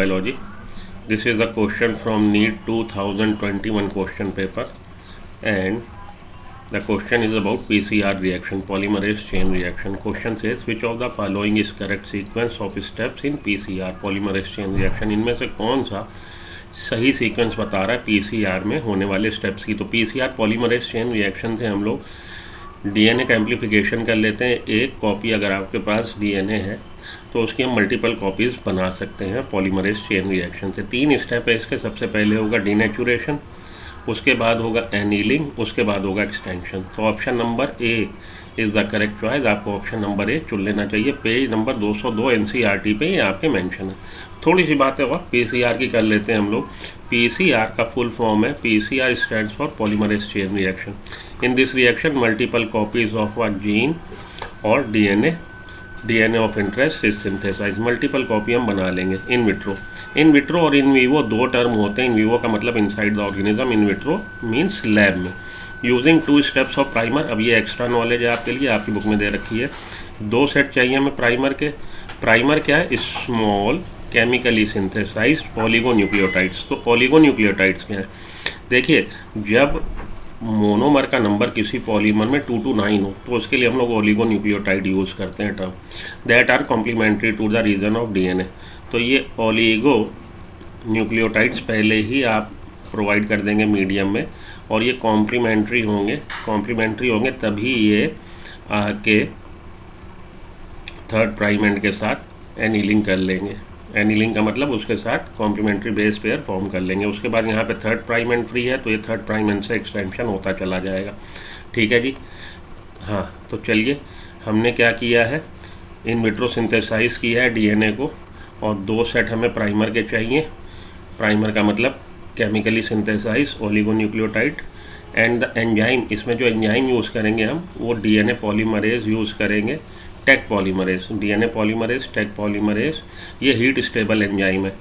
biology. This is a question from NEET 2021 question paper, and the question is about PCR reaction, polymerase chain reaction. Question says which of the following is correct sequence of steps in PCR, polymerase chain reaction. इनमें से कौन सा सही sequence बता रहा है PCR में होने वाले स्टेप्स की। तो पीसीआर पॉलीमरेज चेन रिएक्शन से हम लोग डीएनए का एम्प्लीफिकेशन कर लेते हैं। एक कॉपी अगर आपके पास डीएनए है तो उसकी हम मल्टीपल कॉपीज़ बना सकते हैं पॉलीमरेज चेन रिएक्शन से। 3 स्टेप है इसके। सबसे पहले होगा डीनेचुरेशन, उसके बाद होगा एनीलिंग, उसके बाद होगा एक्सटेंशन। तो option number A is the correct choice. आपको ऑप्शन नंबर ए चुन लेना चाहिए। पेज नंबर 202 एनसीईआरटी पे ये आपके मेंशन है। थोड़ी सी बातें और पीसीआर की कर लेते हैं हम लोग। पीसीआर का फुल फॉर्म है PCR stands for polymerase chain reaction. In this reaction multiple copies of a gene और DNA of interest is synthesise. Multiple copy हम बना लेंगे इन विट्रो और इन वीवो दो टर्म होते हैं। इन वीवो का मतलब inside the organism, in vitro means lab में। Using 2 steps of primer. अब ये एक्स्ट्रा नॉलेज है आपके लिए, आपकी बुक में दे रखी है। 2 सेट चाहिए हमें प्राइमर के। प्राइमर क्या है? Small chemically synthesised oligonucleotides. तो ओलिगोन्यूक्लियोटाइड्स क्या है? देखिए, जब मोनोमर का नंबर किसी पॉलीमर में 2 to 9 हो तो उसके लिए हम लोग ओलिगोन्यूक्लियोटाइड यूज़ करते हैं term that are complementary to the region of DNA. तो ये ओलिगो न्यूक्लियोटाइड्स पहले ही आप प्रोवाइड कर देंगे मीडियम में, और ये कॉम्प्लीमेंट्री होंगे तभी ये आके थर्ड प्राइम एंड के साथ एनीलिंग कर लेंगे। एनीलिंग का मतलब उसके साथ कॉम्प्लीमेंट्री बेस पेयर फॉर्म कर लेंगे। उसके बाद यहाँ पे थर्ड प्राइम एंड फ्री है तो ये थर्ड प्राइम एंड से एक्सटेंशन होता चला जाएगा। ठीक है जी। हाँ, तो चलिए हमने क्या किया है, इन विट्रो सिंथेसाइज किया है डीएनए को, और 2 सेट हमें प्राइमर के चाहिए। प्राइमर का मतलब chemically synthesize oligonucleotide and the enzyme. इसमें जो एंजाइम यूज़ करेंगे हम वो डीएनए पॉलीमरेज यूज़ करेंगे, Taq polymerase. DNA polymerase, Taq polymerase, ये हीट स्टेबल एंजाइम है।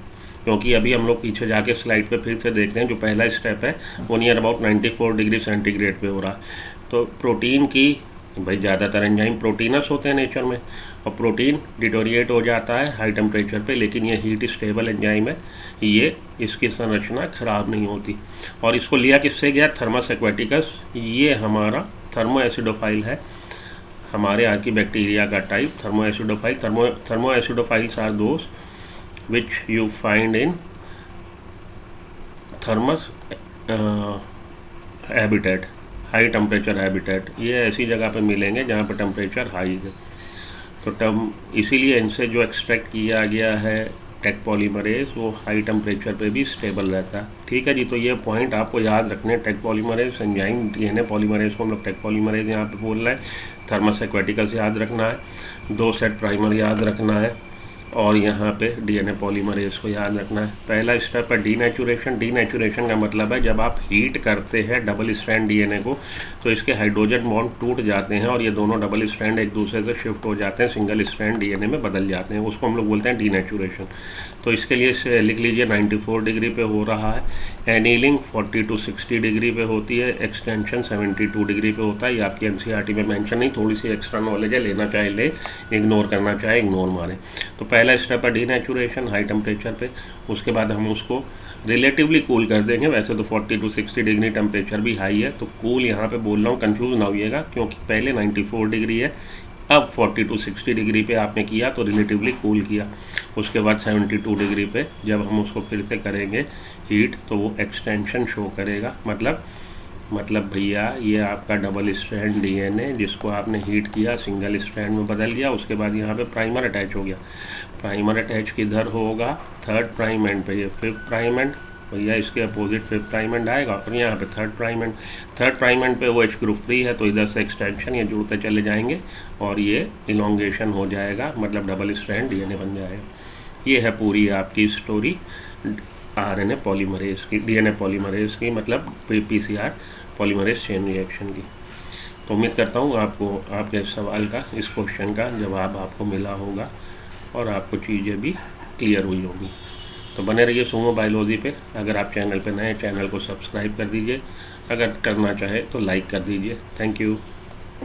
क्योंकि अभी हम लोग पीछे जाके स्लाइड पे फिर से देखते हैं, जो पहला स्टेप है वो नियर अबाउट 94 डिग्री सेंटीग्रेड पे हो रहा है। तो प्रोटीन की, भाई ज़्यादातर एंजाइम प्रोटीनस होते हैं नेचर में, और प्रोटीन डिटोरिएट हो जाता है हाई टेम्परेचर पे, लेकिन ये हीट स्टेबल एंजाइम है, ये इसकी संरचना खराब नहीं होती। और इसको लिया किससे गया? Thermus aquaticus. ये हमारा थर्मो एसिडोफाइल है, हमारे यहाँ की बैक्टीरिया का type thermo acidophile. Thermo acidophiles are those which you find in thermal habitat, high temperature habitat. ये ऐसी जगह पे मिलेंगे जहाँ पे टेम्परेचर हाई है। तो इसीलिए इनसे जो एक्सट्रैक्ट किया गया है टेक पॉलीमरेज, वो हाई टेम्परेचर पे भी स्टेबल रहता है। ठीक है जी। तो ये पॉइंट आपको याद रखने हैं। Taq polymerase enzyme, DNA polymerase को हम लोग टेक पॉलीमरेज यहाँ पे बोल रहे हैं। थर्मस एक्वेटिकस याद रखना है, 2 सेट प्राइमर याद रखना है, और यहाँ पे डीएनए पॉलीमरेज को याद रखना है। पहला स्टेप है डीनेचुरेशन। डीनेचुरेशन का मतलब है जब आप हीट करते हैं डबल स्ट्रैंड डीएनए को तो इसके हाइड्रोजन बॉन्ड टूट जाते हैं और ये दोनों डबल स्ट्रैंड एक दूसरे से शिफ्ट हो जाते हैं, सिंगल स्ट्रैंड डीएनए में बदल जाते हैं। उसको हम लोग बोलते हैं डीनेचुरेशन। तो इसके लिए लिख लीजिए 94 डिग्री पे हो रहा है। एनीलिंग 40 to 60 डिग्री पे होती है। एक्सटेंशन 72 डिग्री पे होता है। ये आपकी एनसीईआरटी में मेंशन नहीं, थोड़ी सी एक्स्ट्रा नॉलेज है, लेना चाहे ले, इग्नोर करना चाहे इग्नोर मारें। तो पहला स्टेप है डीनेचुरेशन हाई टेम्परेचर पे। उसके बाद हम उसको रिलेटिवली कूल कर देंगे। वैसे तो 40 to 60 डिग्री टेम्परेचर भी हाई है, तो कूल यहाँ पे बोल रहा हूँ, कंफ्यूज ना होइएगा, क्योंकि पहले 94 डिग्री है, अब 40 to 60 डिग्री पे आपने किया तो रिलेटिवली कूल किया। उसके बाद 72 डिग्री पे जब हम उसको फिर से करेंगे हीट तो वो एक्सटेंशन शो करेगा। मतलब भैया ये आपका डबल स्ट्रैंड डीएनए जिसको आपने हीट किया सिंगल स्ट्रैंड में बदल गया। उसके बाद यहाँ पे प्राइमर अटैच हो गया। प्राइमर अटैच किधर होगा? थर्ड प्राइम एंड पे। ये 5th प्राइम एंड, भैया इसके अपोजिट 5th प्राइम एंड आएगा, और यहाँ पे थर्ड प्राइम एंड पे वो H ग्रुप फ्री है, तो इधर से एक्सटेंशन ये जुड़ते चले जाएंगे और ये इलोंगेशन हो जाएगा, मतलब डबल स्ट्रैंड डीएनए बन जाएगा। ये है पूरी आपकी स्टोरी आरएनए पॉलीमरेज की, डीएनए पॉलीमरेज की, मतलब पीसीआर पॉलीमरेज चेन रिएक्शन की। तो उम्मीद करता हूँ आपको आपके सवाल का, इस क्वेश्चन का जवाब आपको मिला होगा और आपको चीज़ें भी क्लियर हुई होगी। तो बने रहिए सुमो बायोलॉजी पे। अगर आप चैनल पे नए, चैनल को सब्सक्राइब कर दीजिए, अगर करना चाहे तो लाइक कर दीजिए। Thank you.